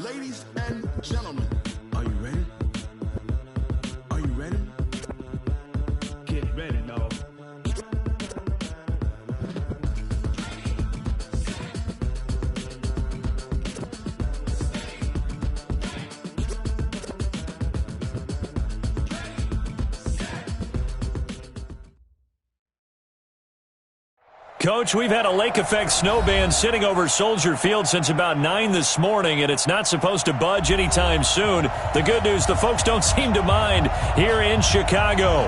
Ladies and gentlemen, are you ready? Are you ready? Get ready, dog. Coach, we've had a lake effect snow band sitting over Soldier Field since about 9 this morning, and it's not supposed to budge anytime soon. The good news, the folks don't seem to mind here in Chicago.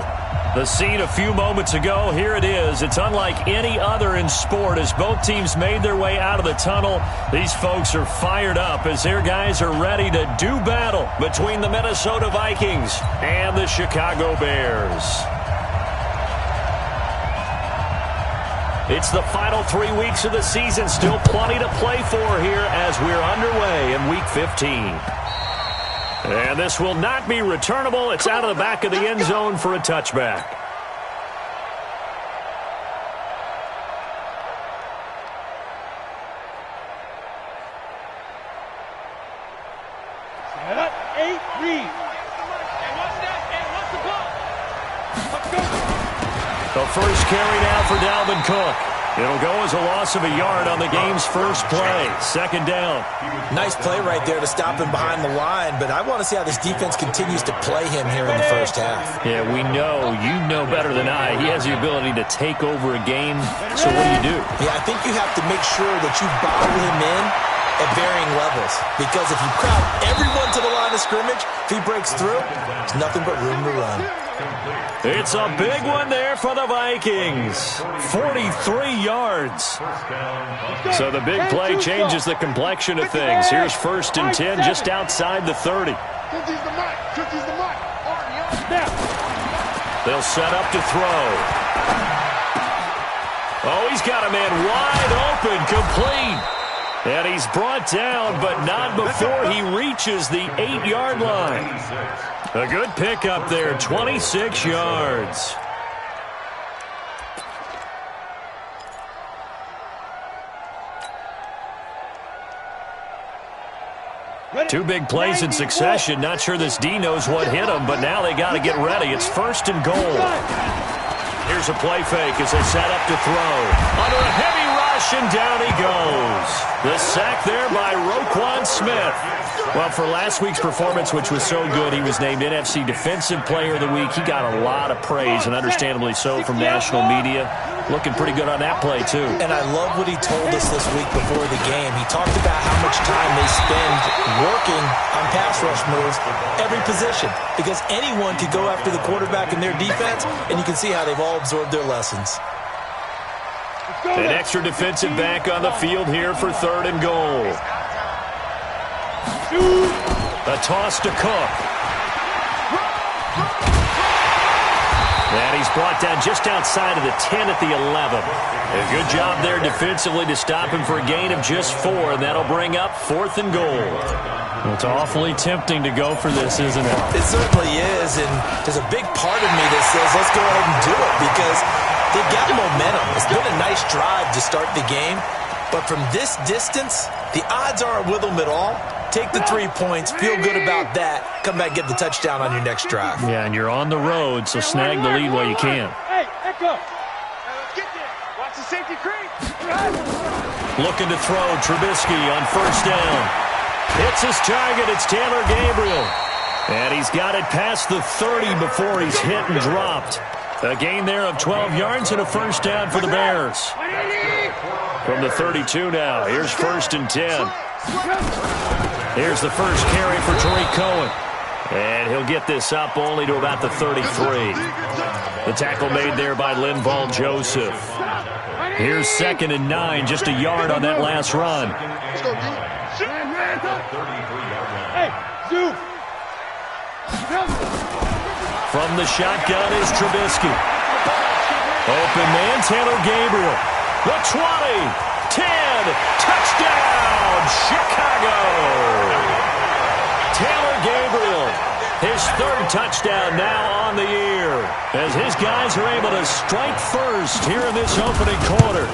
The scene a few moments ago, here it is. It's unlike any other in sport as both teams made their way out of the tunnel. These folks are fired up as their guys are ready to do battle between the Minnesota Vikings and the Chicago Bears. It's the final 3 weeks of the season. Still plenty to play for here as we're underway in Week 15. And this will not be returnable. It's out of the back of the end zone for a touchback. Set up, 8, read. The first carry now for Dalvin Cook. It'll go as a loss of a yard on the game's first play. Second down. Nice play right there to stop him behind the line, but I want to see how this defense continues to play him here in the first half. Yeah, we know. You know better than I. He has the ability to take over a game. So what do? Yeah, I think you have to make sure that you bottle him in at varying levels, because if you crowd everyone to the line of scrimmage, if he breaks through, there's nothing but room to run. It's a big one there for the Vikings. 43 yards. So the big play changes the complexion of things. Here's 1st and 10 just outside the 30. They'll set up to throw. Oh, he's got a man wide open, complete. And he's brought down, but not before he reaches the 8-yard line. A good pickup there, 26 yards. Two big plays in succession. Not sure this D knows what hit him, but now they got to get ready. It's 1st and goal. Here's a play fake as they set up to throw. Under a heavy rush, and down he goes. The sack there by Roquan Smith. Well, for last week's performance, which was so good, he was named NFC Defensive Player of the Week. He got a lot of praise, and understandably so, from national media. Looking pretty good on that play, too. And I love what he told us this week before the game. He talked about how much time they spend working on pass rush moves, every position, because anyone could go after the quarterback in their defense, and you can see how they've all absorbed their lessons. An extra defensive back on the field here for 3rd and goal. A toss to Cook. And he's brought down just outside of the 10 at the 11. A good job there defensively to stop him for a gain of just 4, and that'll bring up 4th and goal. Well, it's awfully tempting to go for this, isn't it? It certainly is, and there's a big part of me that says let's go ahead and do it because they've got momentum. It's been a nice drive to start the game, but from this distance, the odds aren't with them at all. Take the 3 points, feel good about that, come back and get the touchdown on your next drive. Yeah, and you're on the road, so snag the lead while you can. Hey, Echo. Let's get there. Watch the safety creep. Looking to throw, Trubisky on 1st down. Hits his target, it's Taylor Gabriel. And he's got it past the 30 before he's hit and dropped. A gain there of 12 yards and a 1st down for the Bears. From the 32 now, here's 1st and 10. Here's the first carry for Tariq Cohen. And he'll get this up only to about the 33. The tackle made there by Linval Joseph. Here's 2nd and 9, just a yard on that last run. Hey, Zoo. From the shotgun is Trubisky. Open man, Taylor Gabriel. The 20, 10, touchdown, Chicago. Taylor Gabriel, his 3rd touchdown now on the year, as his guys are able to strike first here in this opening quarter.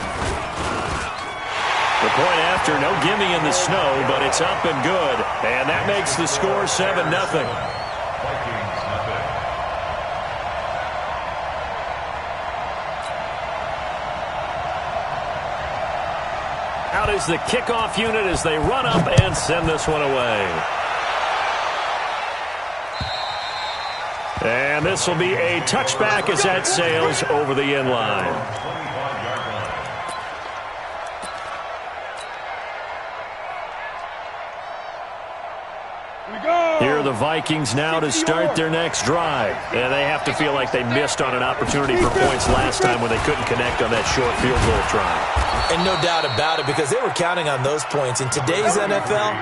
The point after, no gimme in the snow, but it's up and good. And that makes the score 7-0. Out is the kickoff unit as they run up and send this one away. And this will be a touchback as that sails over the end line. Here are the Vikings now to start their next drive. And they have to feel like they missed on an opportunity for points last time when they couldn't connect on that short field goal try. And no doubt about it, because they were counting on those points. In today's NFL,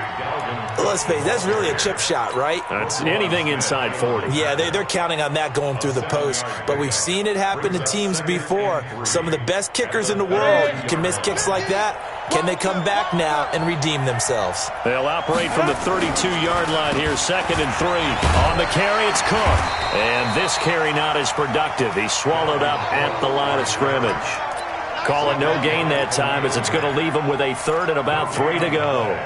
let's face it, that's really a chip shot, right? That's anything inside 40. Yeah, they're counting on that going through the post. But we've seen it happen to teams before. Some of the best kickers in the world can miss kicks like that. Can they come back now and redeem themselves? They'll operate from the 32-yard line here, 2nd and 3. On the carry, it's Cook. And this carry not as productive. He's swallowed up at the line of scrimmage. Call it no gain that time as it's going to leave him with a 3rd and about 3 to go.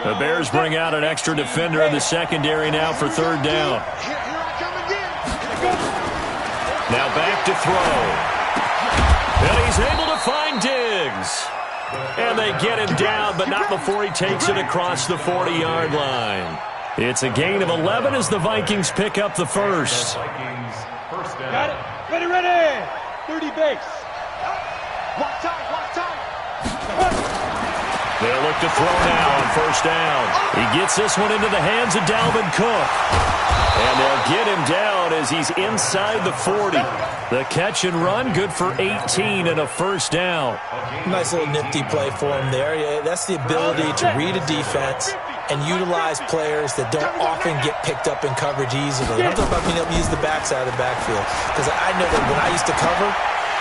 The Bears bring out an extra defender in the secondary now for 3rd down. Now back to throw. And he's able to find Diggs. And they get him down, but not before he takes it across the 40-yard line. It's a gain of 11 as the Vikings pick up the first. Got it. Ready. 30 base. Block time. They'll look to throw now on 1st down. He gets this one into the hands of Dalvin Cook. And they'll get him down as he's inside the 40. The catch and run, good for 18 and a 1st down. Nice little nifty play for him there. Yeah, that's the ability to read a defense and utilize players that don't often get picked up in coverage easily. I'm talking about being able to use the backside of the backfield. Because I know that when I used to cover,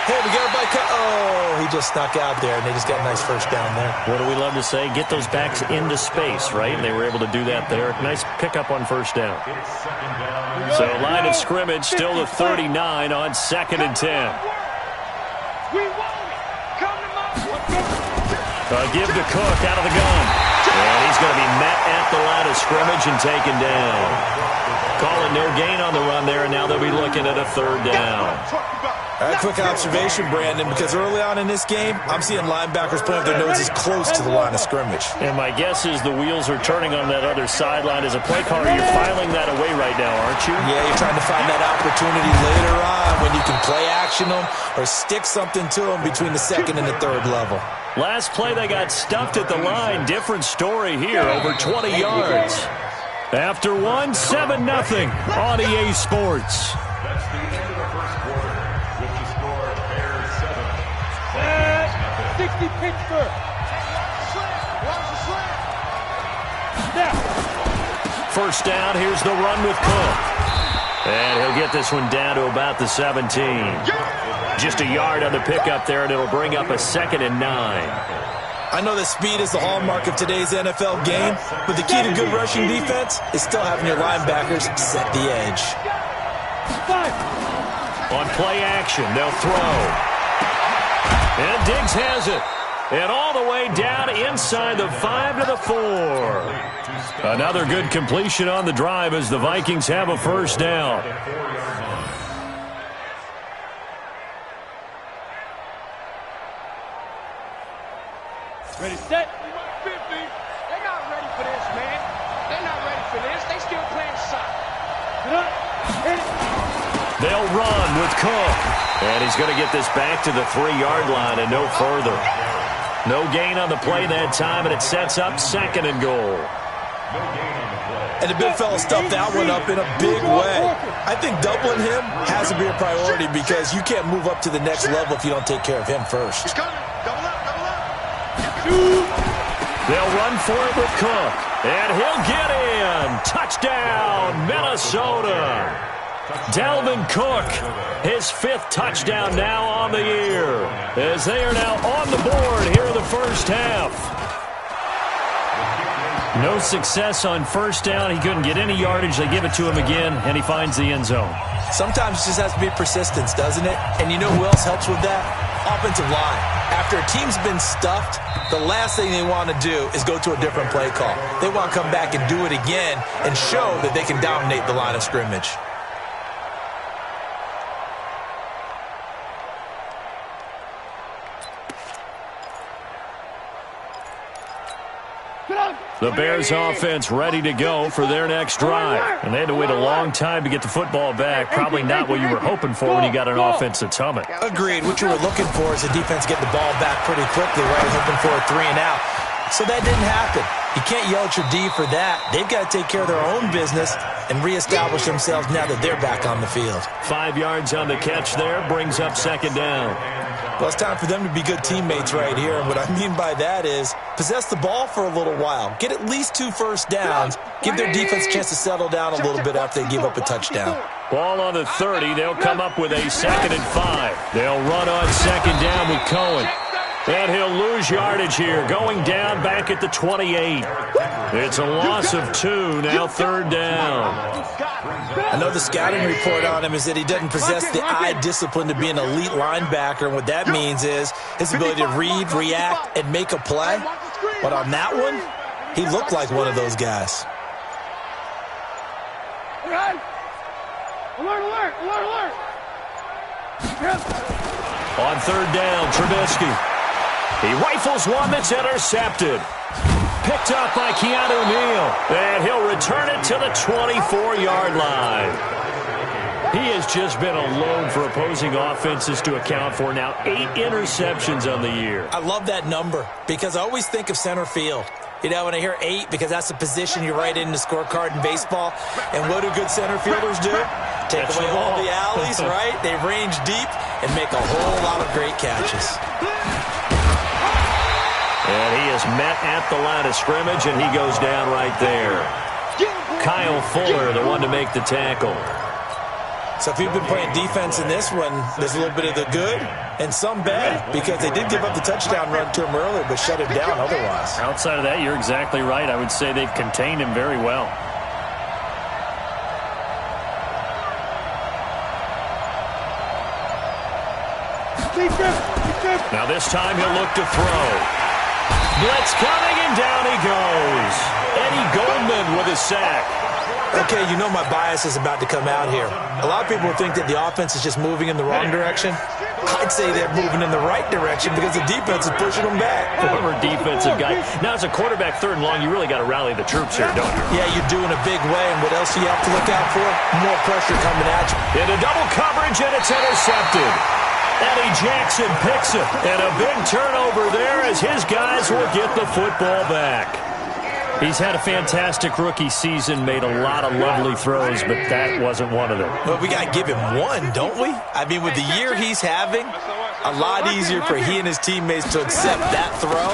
hey, we got a bike. Oh, he just snuck out there, and they just got a nice 1st down there. What do we love to say? Get those backs into space, right? And they were able to do that there. Nice pickup on 1st down. So line of scrimmage still the 39 on 2nd and 10. A give to Cook out of the gun. And he's going to be met at the line of scrimmage and taken down. Calling no gain on the run there, and now they'll be looking at a 3rd down. A quick observation, Brandon, because early on in this game, I'm seeing linebackers putting their noses close to the line of scrimmage. And my guess is the wheels are turning on that other sideline. As a play caller, you're filing that away right now, aren't you? Yeah, you're trying to find that opportunity later on when you can play action them or stick something to them between the 2nd and the 3rd level. Last play, they got stuffed at the line. Different story here, over 20 yards. After 7-0 on EA Sports. That's the end of the first quarter. With the score, Bears 7. 60 Pittsburgh. First down, here's the run with Cook. And he'll get this one down to about the 17. Just a yard on the pickup there, and it'll bring up a 2nd and 9. I know that speed is the hallmark of today's NFL game, but the key to good rushing defense is still having your linebackers set the edge. On play action, they'll throw. And Diggs has it. And all the way down inside the 5 to the 4. Another good completion on the drive as the Vikings have a 1st down. Ready, set. 50. They're not ready for this, man. They're not ready for this. They still playing soccer. They'll run with Cook. And he's going to get this back to the 3-yard line and no further. No gain on the play that time, and it sets up 2nd and goal. And the big fella stuffed that one up in a big way. I think doubling him has to be a priority because you can't move up to the next level if you don't take care of him first. He's coming. Double up. They'll run for it with Cook. And he'll get in. Touchdown, Minnesota. Dalvin Cook, his 5th touchdown now on the year. As they are now on the board here in the first half. No success on first down. He couldn't get any yardage. They give it to him again, and he finds the end zone. Sometimes it just has to be persistence, doesn't it? And you know who else helps with that? Offensive line. After a team's been stuffed, the last thing they want to do is go to a different play call. They want to come back and do it again and show that they can dominate the line of scrimmage. The Bears offense ready to go for their next drive. And they had to wait a long time to get the football back. Probably not what you were hoping for when you got an offense that's humming. Agreed. What you were looking for is the defense get the ball back pretty quickly, right? Hoping for a 3 and out. So that didn't happen. You can't yell at your D for that. They've got to take care of their own business and reestablish themselves now that they're back on the field. 5 yards on the catch there, brings up second down. Well, it's time for them to be good teammates right here. And what I mean by that is possess the ball for a little while. Get at least 2 first downs. Give their defense a chance to settle down a little bit after they give up a touchdown. Ball on the 30. They'll come up with a 2nd and 5. They'll run on second down with Cohen. And he'll lose yardage here, going down back at the 28. It's a loss of 2, now 3rd down. I know the scouting report on him is that he doesn't possess the eye discipline to be an elite linebacker, and what that means is his ability to read, react, and make a play. But on that one, he looked like one of those guys. Alert, alert, alert, alert. On 3rd down, Trubisky. He rifles one that's intercepted. Picked up by Keanu Neal. And he'll return it to the 24-yard line. He has just been alone for opposing offenses to account for now 8 interceptions on the year. I love that number because I always think of center field. You know, when I hear 8, because that's the position you write in the scorecard in baseball. And what do good center fielders do? Take away all the alleys, right? They range deep and make a whole lot of great catches. And he is met at the line of scrimmage, and he goes down right there. Kyle Fuller, the one to make the tackle. So if you've been playing defense in this one, there's a little bit of the good and some bad, because they did give up the touchdown run to him earlier, but shut him down otherwise. Outside of that, you're exactly right. I would say they've contained him very well. Now this time he'll look to throw. Blitz coming, and down he goes. Eddie Goldman with a sack. Okay, you know my bias is about to come out here. A lot of people think that the offense is just moving in the wrong direction. I'd say they're moving in the right direction because the defense is pushing them back. Former defensive guy. Now, as a quarterback, 3rd and long, you really got to rally the troops here, don't you? Yeah, you're doing a big way, and what else do you have to look out for? More pressure coming at you. Into double coverage, and it's intercepted. Eddie Jackson picks it, and a big turnover there as his guys will get the football back. He's had a fantastic rookie season, made a lot of lovely throws, but that wasn't one of them. Well, we got to give him one, don't we? I mean, with the year he's having, a lot easier for he and his teammates to accept that throw,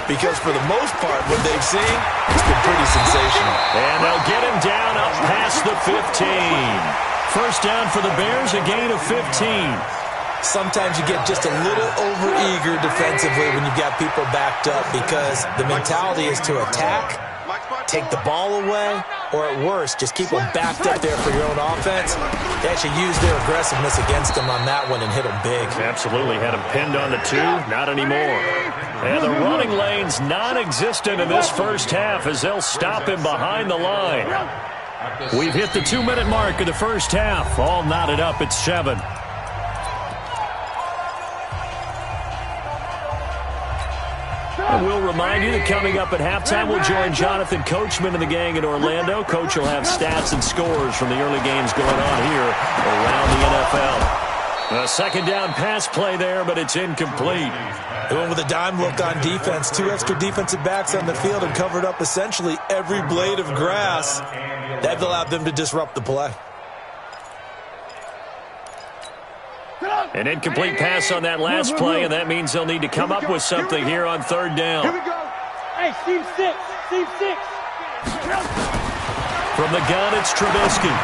because for the most part, what they've seen, it's been pretty sensational. And they'll get him down up past the 15. First down for the Bears, a gain of 15. Sometimes you get just a little over-eager defensively when you've got people backed up, because the mentality is to attack, take the ball away, or at worst, just keep them backed up there for your own offense. They actually use their aggressiveness against them on that one and hit them big. Absolutely. Had him pinned on the 2. Not anymore. And the running lane's non-existent in this first half as they'll stop him behind the line. We've hit the 2-minute mark of the first half. All knotted up at 7. We'll remind you that coming up at halftime, we'll join Jonathan Coachman and the gang in Orlando. Coach will have stats and scores from the early games going on here around the NFL. A 2nd down pass play there, but it's incomplete. They went with a dime look on defense. 2 extra defensive backs on the field and covered up essentially every blade of grass. That allowed them to disrupt the play. An incomplete pass on that last play, and that means they'll need to come up with something here on 3rd down. Here we go. Hey, Steve 6. Steve 6. From the gun, it's Trubisky.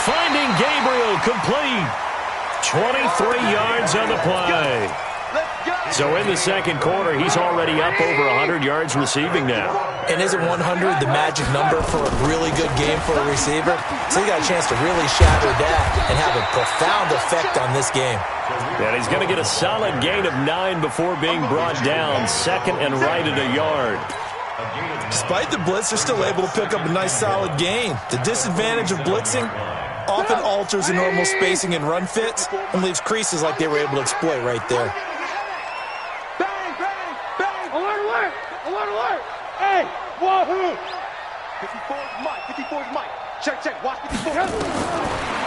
Finding Gabriel complete. 23 yards on the play. So in the second quarter, he's already up over 100 yards receiving now. And isn't 100 the magic number for a really good game for a receiver? So he got a chance to really shatter that and have a profound effect on this game. And he's going to get a solid gain of 9 before being brought down, second and right at a yard. Despite the blitz, they're still able to pick up a nice solid gain. The disadvantage of blitzing often alters the normal spacing and run fits and leaves creases like they were able to exploit right there. Bang, bang, bang. Alert, alert. Alert, alert. Hey, wahoo. 54's Mike. 54's Mike. Check, check. Watch 54.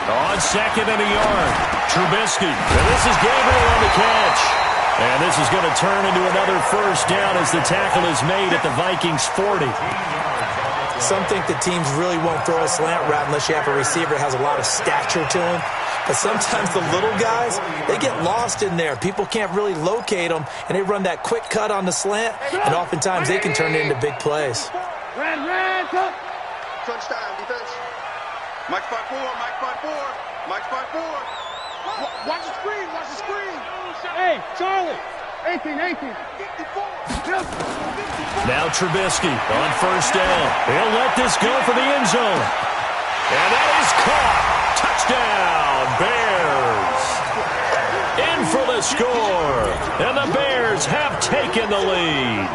On second and a yard, Trubisky. And this is Gabriel on the catch. And this is going to turn into another first down as the tackle is made at the Vikings' 40. Some think the teams really won't throw a slant route unless you have a receiver that has a lot of stature to him. But sometimes the little guys, they get lost in there. People can't really locate them, and they run that quick cut on the slant, and oftentimes they can turn it into big plays. Ran, cut. Crunch time, defense. Mike spot 4, Mike spot 4, Mike spot 4. Watch the screen, watch the screen. Hey, Charlie. 18. 54. Now Trubisky on first down. He'll let this go for the end zone. And that is caught. Touchdown, Bears. In for the score. And the Bears have taken the lead.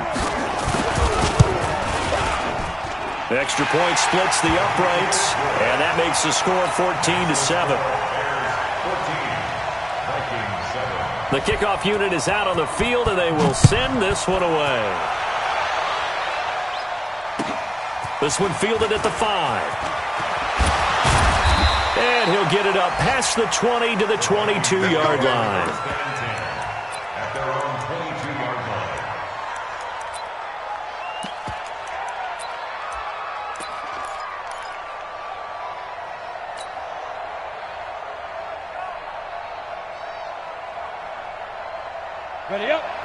The extra point splits the uprights, and that makes the score 14-7. The kickoff unit is out on the field, and they will send this one away. This one fielded at the 5. And he'll get it up past the 20 to the 22-yard line.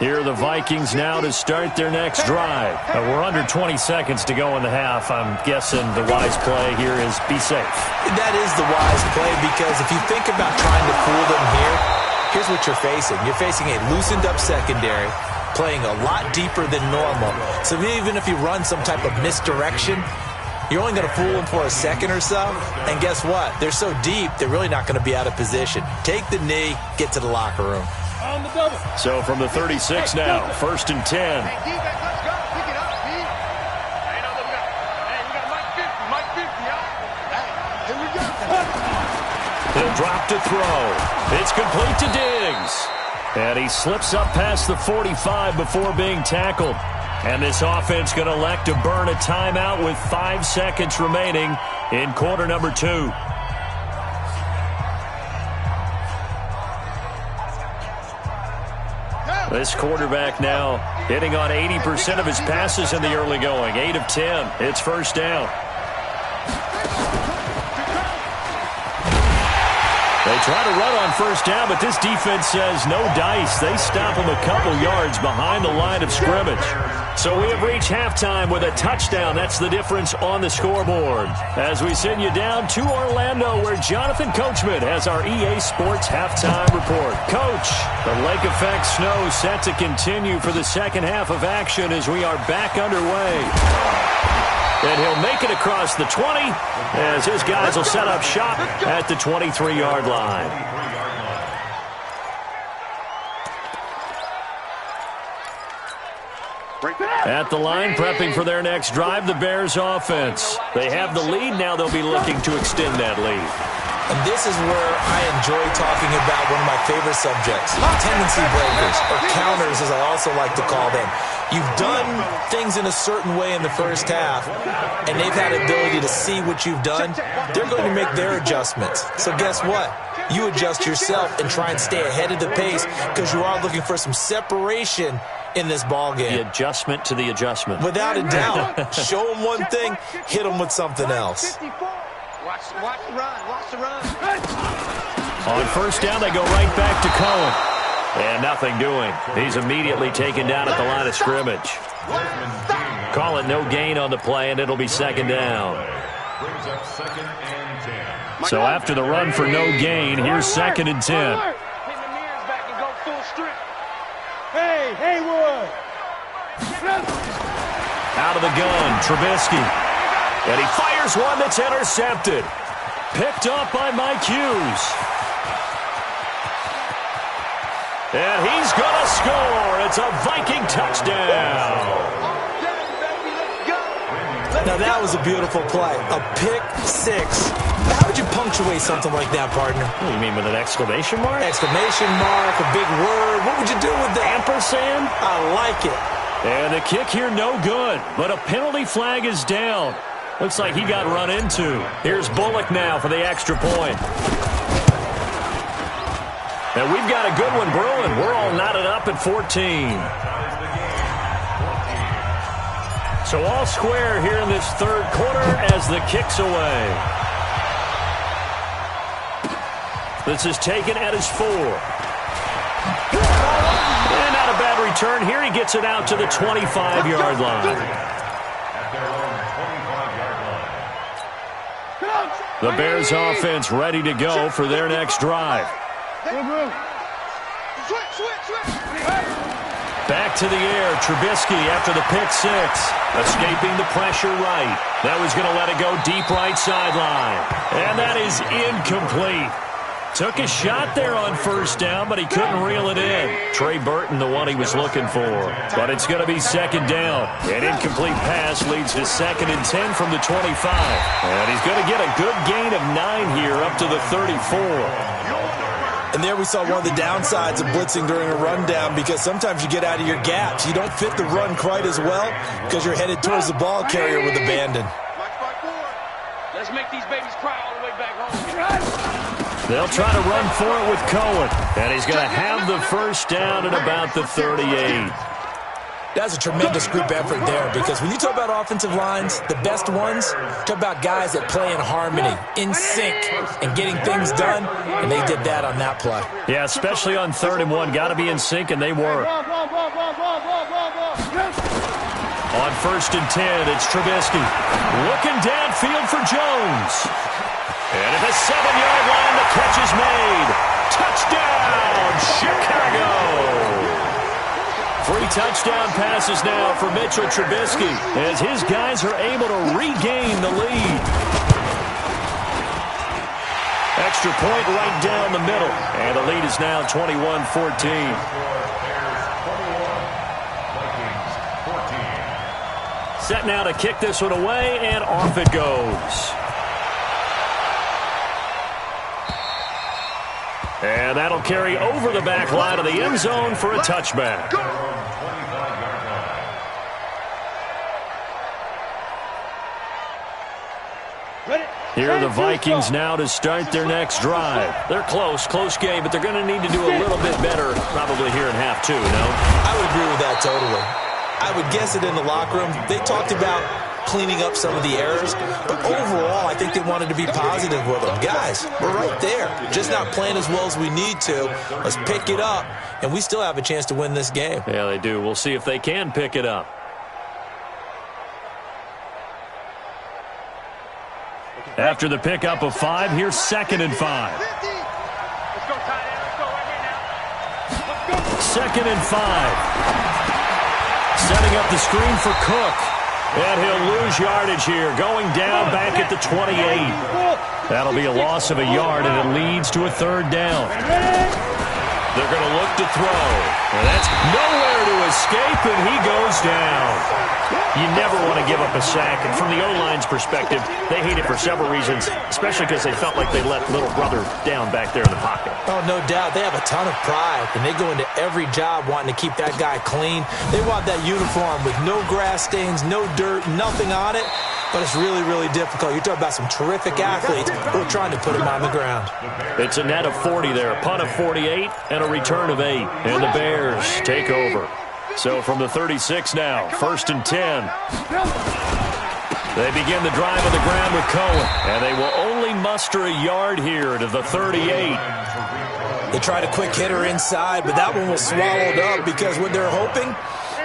Here are the Vikings now to start their next drive. We're under 20 seconds to go in the half. I'm guessing the wise play here is be safe. That is the wise play because if you think about trying to fool them here, here's what you're facing. You're facing a loosened up secondary, playing a lot deeper than normal. So even if you run some type of misdirection, you're only going to fool them for a second or so. And guess what? They're so deep, they're really not going to be out of position. Take the knee, get to the locker room. So from the 36 now, first and 10. Hey, defense, let's go. Pick it up, B. Hey, no, look up. Hey, we got Mike 50, Hey, here we go. He'll drop to throw. It's complete to Diggs. And he slips up past the 45 before being tackled. And this offense going to elect to burn a timeout with 5 seconds remaining in quarter number 2. This quarterback now hitting on 80% of his passes in the early going. 8 of 10. It's first down. They try to run on first down, but this defense says no dice. They stop him a couple yards behind the line of scrimmage. So we have reached halftime with a touchdown. That's the difference on the scoreboard. As we send you down to Orlando, where Jonathan Coachman has our EA Sports halftime report. Coach, the lake effect snow set to continue for the second half of action as we are back underway. And he'll make it across the 20 as his guys will set up shop at the 23-yard line. At the line, prepping for their next drive, the Bears offense. They have the lead. Now they'll be looking to extend that lead. And this is where I enjoy talking about one of my favorite subjects, tendency breakers, or counters as I also like to call them. You've done things in a certain way in the first half, and they've had the ability to see what you've done. They're going to make their adjustments. So guess what? You adjust yourself and try and stay ahead of the pace because you are looking for some separation in this ball game. The adjustment to the adjustment. Without a doubt. Show them one thing, hit them with something else. Watch the run. Watch the run. On first down, they go right back to Cullen. And nothing doing. He's immediately taken down at the line of scrimmage. Call it no gain on the play, and it'll be second down. So after the run for no gain, here's second and 10. Hey, Haywood! Out of the gun, Trubisky. And he fires one that's intercepted. Picked up by Mike Hughes. And he's going to score. It's a Viking touchdown. Now that was a beautiful play. A pick six. How would you punctuate something like that, partner? What do you mean, with an exclamation mark? Exclamation mark, a big word. What would you do with that? Ampersand? I like it. And the kick here no good, but a penalty flag is down. Looks like he got run into. Here's Bullock now for the extra point. And we've got a good one brewing. We're all knotted up at 14. So all square here in this third quarter as the kick's away. This is taken at his 4. And not a bad return here. He gets it out to the 25-yard line. The Bears offense ready to go for their next drive. Back to the air, Trubisky after the pick six. Escaping the pressure right. That was going to let it go deep right sideline. And that is incomplete. Took a shot there on first down, but he couldn't reel it in. Trey Burton, the one he was looking for. But it's going to be second down. An incomplete pass leads to 2nd and 10 from the 25. And he's going to get a good gain of 9 here up to the 34. And there we saw one of the downsides of blitzing during a rundown, because sometimes you get out of your gaps. You don't fit the run quite as well because you're headed towards the ball carrier with abandon. Let's make these babies cry all the way back home. They'll try to run for it with Cohen. And he's going to have the first down at about the 38. That's a tremendous group effort there, because when you talk about offensive lines, the best ones, talk about guys that play in harmony, in sync, and getting things done, and they did that on that play. Yeah, especially on 3rd and 1. Got to be in sync, and they were. On 1st and 10, it's Trubisky. Looking downfield for Jones. And at the 7-yard line, the catch is made. Touchdown, Chicago! 3 touchdown passes now for Mitchell Trubisky as his guys are able to regain the lead. Extra point right down the middle. And the lead is now 21-14. Set now to kick this one away, and off it goes. And that'll carry over the back line of the end zone for a touchback. Here are the Vikings now to start their next drive. They're close game, but they're going to need to do a little bit better probably here in half 2, no? I would agree with that totally. I would guess it in the locker room. They talked about cleaning up some of the errors, but overall, I think they wanted to be positive with them. Guys, we're right there. Just not playing as well as we need to. Let's pick it up, and we still have a chance to win this game. Yeah, they do. We'll see if they can pick it up. After the pickup of 5, here's 2nd and 5. Let's go, tight end. Let's go right here now. Let's go. 2nd and 5. Setting up the screen for Cook. And he'll lose yardage here, going down back at the 28. That'll be a loss of a yard, and it leads to a 3rd down. They're going to look to throw. And that's nowhere to escape, and he goes down. You never want to give up a sack. And from the O-line's perspective, they hate it for several reasons, especially because they felt like they let little brother down back there in the pocket. Oh, no doubt. They have a ton of pride, and they go into every job wanting to keep that guy clean. They want that uniform with no grass stains, no dirt, nothing on it. But it's really, really difficult. You're talking about some terrific athletes who are trying to put him on the ground. It's a net of 40 there, a punt of 48, and a return of 8. And the Bears take over. So from the 36 now, 1st and 10. They begin the drive on the ground with Cohen, and they will only muster a yard here to the 38. They tried a quick hitter inside, but that one was swallowed up because what they're hoping,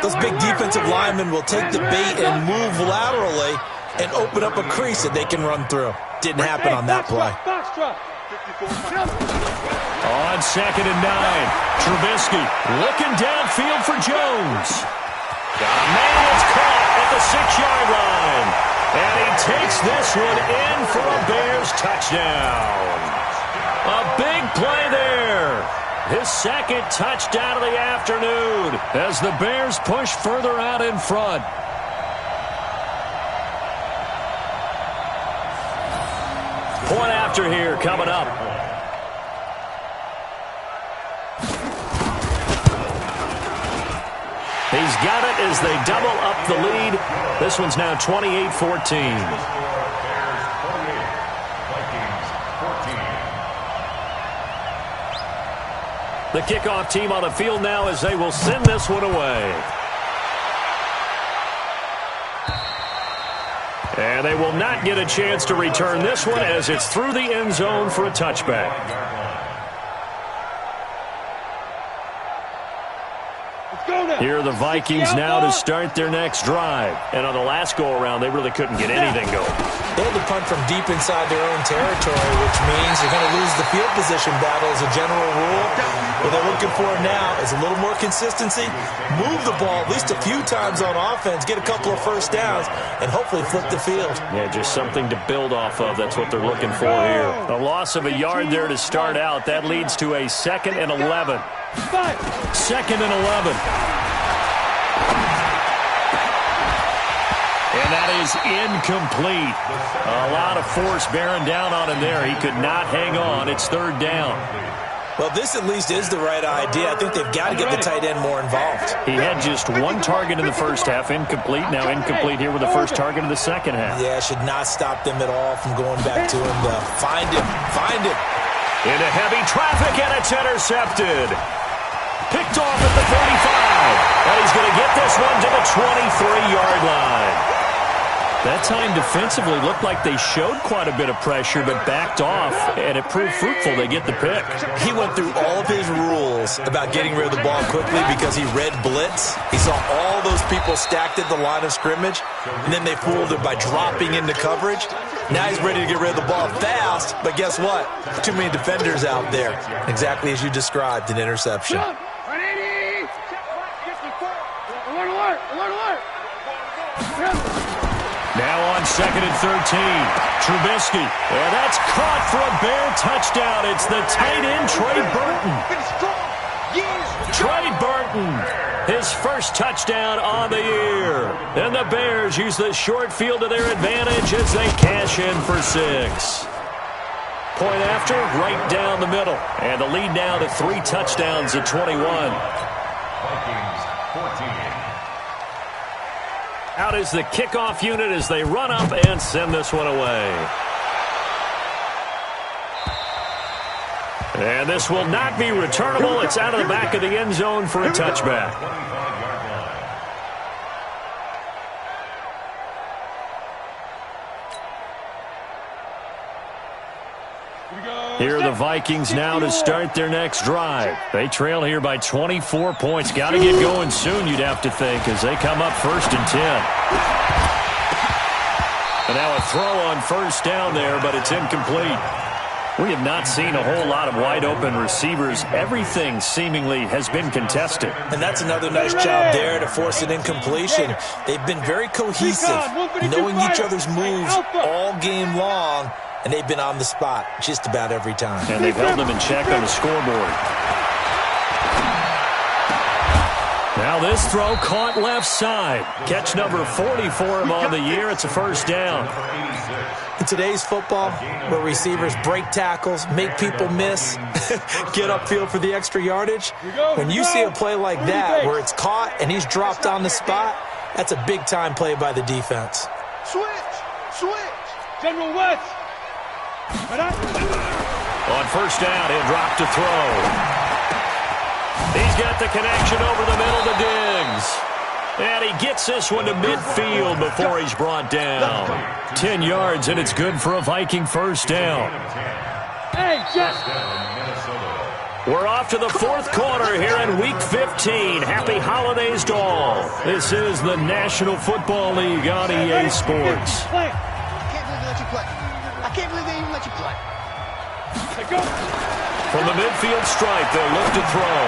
those big defensive linemen will take the bait and move laterally and open up a crease that they can run through. Didn't happen on that play. On 2nd and 9. Trubisky looking downfield for Jones. Got a man that's caught at the 6-yard line. And he takes this one in for a Bears touchdown. A big play there. His 2nd touchdown of the afternoon as the Bears push further out in front. Point after here coming up. He's got it as they double up the lead. This one's now 28-14. The kickoff team on the field now as they will send this one away. And they will not get a chance to return this one as it's through the end zone for a touchback. Here are the Vikings now to start their next drive. And on the last go-around, they really couldn't get anything going. They had to punt from deep inside their own territory, which means they're going to lose the field position battle as a general rule. What they're looking for now is a little more consistency, move the ball at least a few times on offense, get a couple of first downs, and hopefully flip the field. Yeah, just something to build off of. That's what they're looking for here. A loss of a yard there to start out. That leads to a 2nd and 11. 2nd and 11. And that is incomplete. A lot of force bearing down on him there. He could not hang on. It's 3rd down. Well, this at least is the right idea. I think they've got to get the tight end more involved. He had just 1 target in the first half, incomplete. Now incomplete here with the first target of the second half. Yeah, should not stop them at all from going back to him to find him. Find him. Into heavy traffic, and it's intercepted. Picked off at the 35. And he's going to get this one to the 23-yard line. That time defensively looked like they showed quite a bit of pressure but backed off, and it proved fruitful. They get the pick. He went through all of his rules about getting rid of the ball quickly because he read blitz. He saw all those people stacked at the line of scrimmage, and then they fooled him by dropping into coverage. Now he's ready to get rid of the ball fast, but guess what? Too many defenders out there. Exactly as you described, an interception. Now on 2nd and 13, Trubisky. And that's caught for a Bear touchdown. It's the tight end, Trey Burton. Trey Burton, his first touchdown on the year. And the Bears use the short field to their advantage as they cash in for 6. Point after, right down the middle. And the lead now to 3 touchdowns at 21. Out is the kickoff unit as they run up and send this one away. And this will not be returnable. It's out of the back of the end zone for a touchback. Here are the Vikings now to start their next drive. They trail here by 24 points. Got to get going soon, you'd have to think, as they come up 1st and 10. And now a throw on 1st down there, but it's incomplete. We have not seen a whole lot of wide-open receivers. Everything seemingly has been contested. And that's another nice job there to force an incompletion. They've been very cohesive, knowing each other's moves all game long. And they've been on the spot just about every time. And they've held them in check on the scoreboard. Now this throw caught left side. Catch number 40 for him on the year. It's a 1st down. In today's football, where receivers break tackles, make people miss, get upfield for the extra yardage, when you see a play like that where it's caught and he's dropped on the spot, that's a big-time play by the defense. Switch. General West. On 1st down, he'll drop to throw. He's got the connection over the middle to Diggs. And he gets this one to midfield before he's brought down. 10 yards, and it's good for a Viking 1st down. Hey, Jeff. We're off to the 4th quarter here in Week 15. Happy holidays to all. This is the National Football League on EA Sports. I can't believe they let you play. I can't believe they even let you play. Go. From the midfield stripe, they'll look to throw.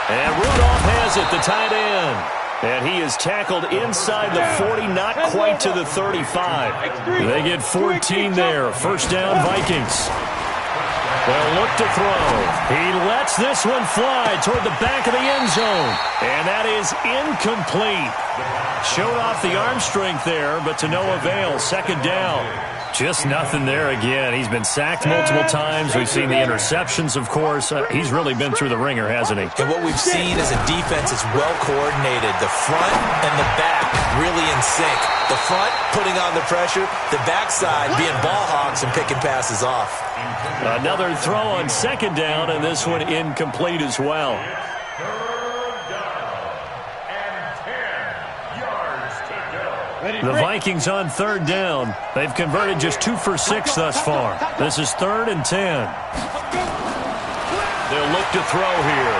And Rudolph has it, the tight end. And he is tackled inside the 40, not quite to the 35. They get 14 there. First down, Vikings. They'll look to throw. He lets this one fly toward the back of the end zone. And that is incomplete. Showed off the arm strength there, but to no avail. Second down. Just nothing there again. He's been sacked multiple times. We've seen the interceptions, of course. He's really been through the ringer, hasn't he? And what we've seen is a defense that's well coordinated. The front and the back really in sync. The front putting on the pressure. The backside being ball hawks and picking passes off. Another throw on second down, and this one incomplete as well. The Vikings on third down. They've converted just 2 for 6 thus far. This is 3rd and 10. They'll look to throw here.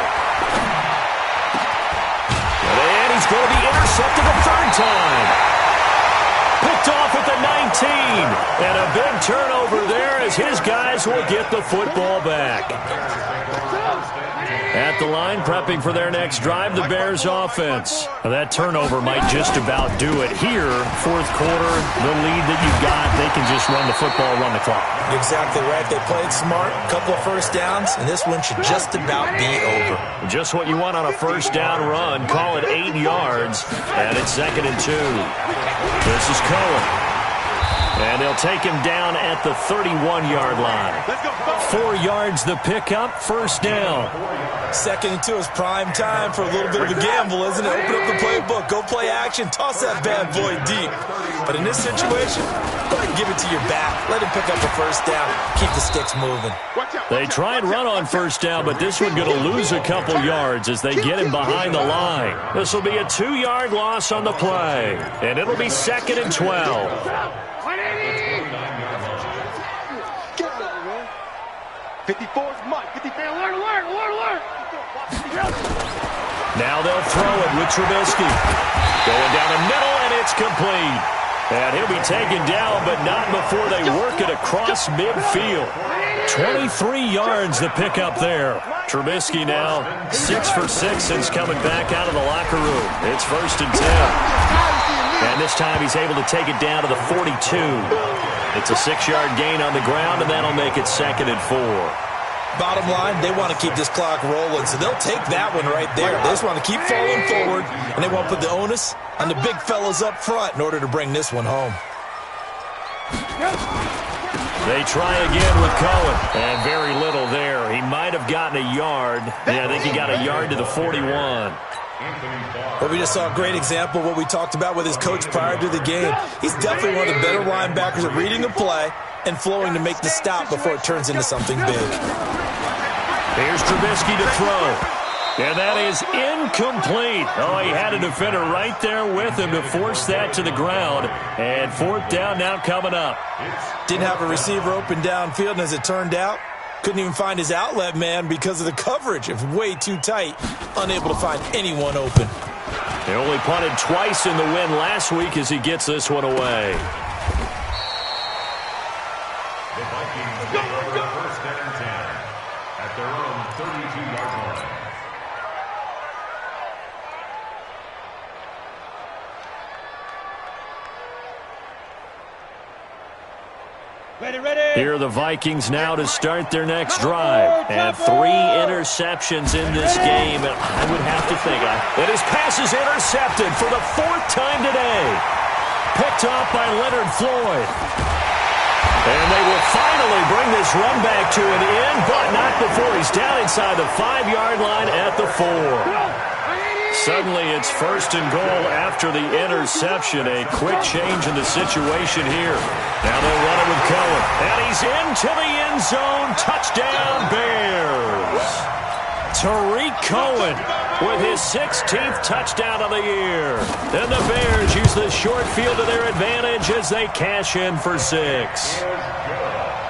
And he's going to be intercepted a third time. Picked off at the 19. And a big turnover there as his guys will get the football back. At the line, prepping for their next drive, the Bears offense. Now, that turnover might just about do it here. Fourth quarter, the lead that you've got, they can just run the football, run the clock. Exactly right. They played smart, couple of first downs, and this one should just about be over. Just what you want on a first down run. Call it 8 yards, and it's 2nd and 2. This is Cohen. And they'll take him down at the 31-yard line. 4 yards the pickup, first down. 2nd and 2 is prime time for a little bit of a gamble, isn't it? Open up the playbook, go play action, toss that bad boy deep. But in this situation, go ahead and give it to your back. Let him pick up a first down. Keep the sticks moving. They try and run on first down, but this one going to lose a couple yards as they get him behind the line. This will be a 2-yard loss on the play, and it'll be 2nd and 12. 54 is Mike. 54. Alert. Now they'll throw it with Trubisky. Going down the middle, and it's complete. And he'll be taken down, but not before they work it across midfield. 23 yards to pick up there. Trubisky now 6 for 6 since coming back out of the locker room. It's 1st and 10. And this time he's able to take it down to the 42. It's a 6-yard gain on the ground, and that'll make it 2nd and 4. Bottom line, they want to keep this clock rolling, so they'll take that one right there. They just want to keep falling forward, and they want to put the onus on the big fellas up front in order to bring this one home. They try again with Cohen, and very little there. He might have gotten a yard. Yeah, I think he got a yard to the 41. But we just saw a great example of what we talked about with his coach prior to the game. He's definitely one of the better linebackers at reading the play and flowing to make the stop before it turns into something big. Here's Trubisky to throw. And that is incomplete. Oh, he had a defender right there with him to force that to the ground. And 4th down now coming up. Didn't have a receiver open downfield, and as it turned out, couldn't even find his outlet man because of the coverage. It was way too tight. Unable to find anyone open. He only punted twice in the win last week as he gets this one away. The Vikings take over 1st and 10 at their own 32-yard line. Here are the Vikings now to start their next drive. And 3 interceptions in this game. And I would have to think that his pass is intercepted for the 4th time today. Picked off by Leonard Floyd. And they will finally bring this run back to an end, but not before he's down inside the 5-yard line at the 4. Suddenly it's 1st and goal after the interception. A quick change in the situation here. Now they'll run it with Cohen. And he's into the end zone. Touchdown, Bears. Tariq Cohen with his 16th touchdown of the year. And the Bears use the short field to their advantage as they cash in for 6.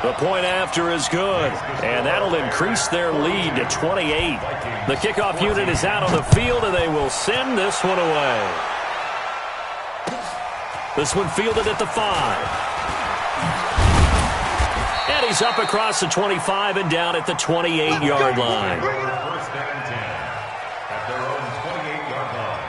The point after is good, and that'll increase their lead to 28. The kickoff unit is out on the field, and they will send this one away. This one fielded at the 5. And And he's up across the 25 and down at the 28-yard line. First down and 10 at their own 28-yard line.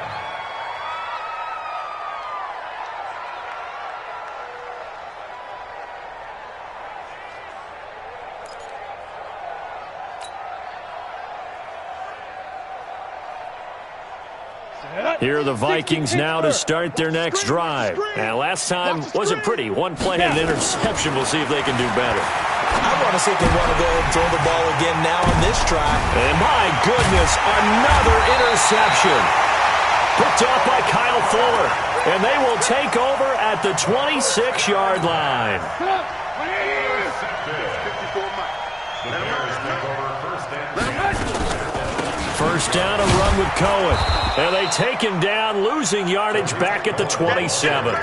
Here are the Vikings now to start their next drive. And last time wasn't pretty. One play and an interception. We'll see if they can do better. I want to see if they want to go and throw the ball again now on this drive. And my goodness, another interception. Picked off by Kyle Fuller. And they will take over at the 26-yard line. First down and run with Cohen. And they take him down, losing yardage back at the 27.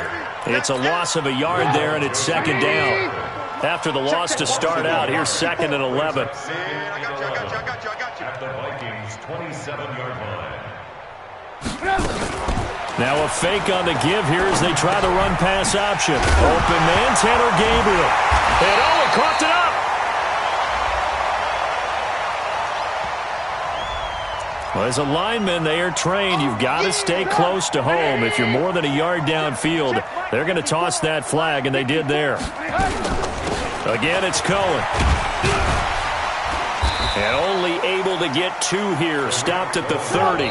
It's a loss of a yard there, and it's second down. After the loss to start out, here's second and 11. At the Vikings' 27-yard line. Now a fake on the give here as they try the run-pass option. Open man, Taylor Gabriel. And oh, it coughed it up. Well, as a lineman, they are trained. You've got to stay close to home. If you're more than a yard downfield, they're going to toss that flag, and they did there. Again, it's Cohen. And only able to get two here. Stopped at the 30.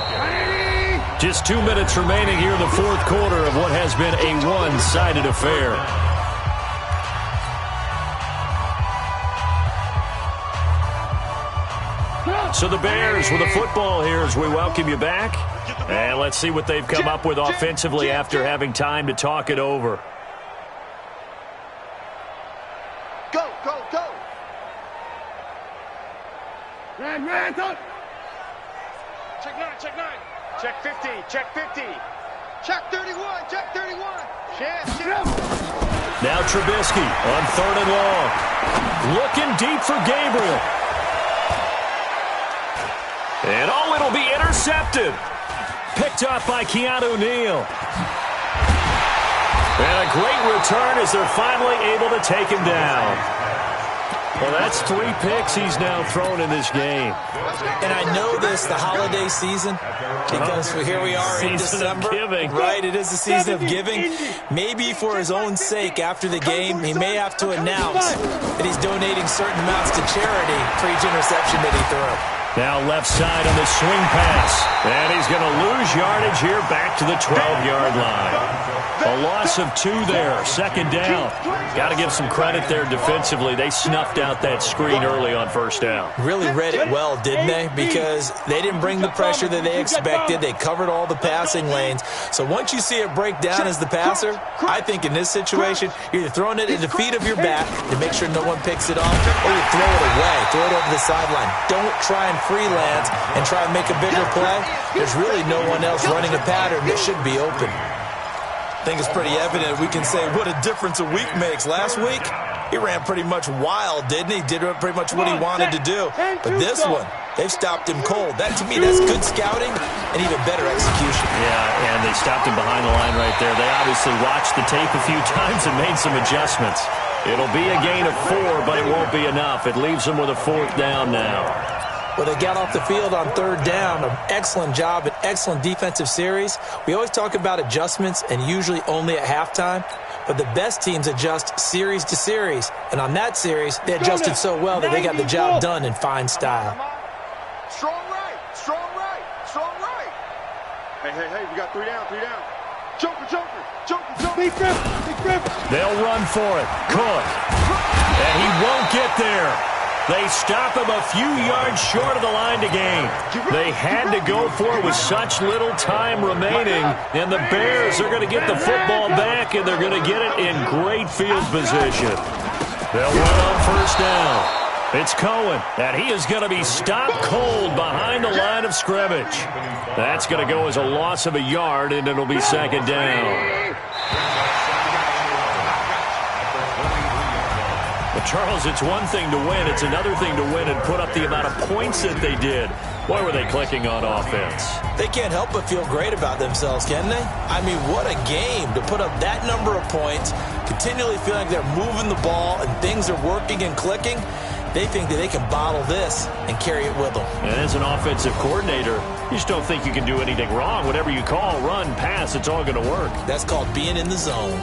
Just 2 minutes remaining here in the fourth quarter of what has been a one-sided affair. So the Bears with the football here as we welcome you back. And let's see what they've come up with offensively after having time to talk it over. Go, go, go. Ran, up. Check 9, check 9. Check 50, check 50. Check 31, check 31. Chance. Now Trubisky on third and long. Looking deep for Gabriel. And oh, it'll be intercepted. Picked up by Keanu Neal. And a great return as they're finally able to take him down. Well, that's 3 picks he's now thrown in this game. And I know this, the holiday season, because here we are in December. Right, it is the season of giving. Maybe for his own sake, after the game, he may have to announce that he's donating certain amounts to charity for each interception that he threw. Now left side on the swing pass. And he's going to lose yardage here back to the 12-yard line. A loss of 2 there. Second down. Got to give some credit there defensively. They snuffed out that screen early on first down. Really read it well, didn't they? Because they didn't bring the pressure that they expected. They covered all the passing lanes. So once you see it break down as the passer, I think in this situation, you're either throwing it at the feet of your back to make sure no one picks it off, or you throw it away, throw it over the sideline. Don't try and freelance and try and make a bigger play. There's really no one else running a pattern that should be open. I think it's pretty evident. We can say what a difference a week makes. Last week, he ran pretty much wild, didn't he? Did pretty much what he wanted to do. But this one, they've stopped him cold. That, to me, that's good scouting and even better execution. Yeah, and they stopped him behind the line right there. They obviously watched the tape a few times and made some adjustments. It'll be a gain of 4, but it won't be enough. It leaves them with a 4th down now. Well, they got off the field on third down. An excellent job, an excellent defensive series. We always talk about adjustments and usually only at halftime. But the best teams adjust series to series. And on that series, they adjusted so well that they got the job done in fine style. Strong right, strong right, strong right. Hey, we got 3 down, 3 down. Joker. Big grip. They'll run for it. Cook. And he won't get there. They stop him a few yards short of the line to gain. They had to go for it with such little time remaining. And the Bears are going to get the football back, and they're going to get it in great field position. They'll run on first down. It's Cohen, and he is going to be stopped cold behind the line of scrimmage. That's going to go as a loss of a yard, and it'll be second down. But Charles, it's one thing to win. It's another thing to win and put up the amount of points that they did. Boy, were they clicking on offense. They can't help but feel great about themselves, can they? I mean, what a game to put up that number of points, continually feeling like they're moving the ball and things are working and clicking. They think that they can bottle this and carry it with them. And as an offensive coordinator, you just don't think you can do anything wrong. Whatever you call, run, pass, it's all going to work. That's called being in the zone.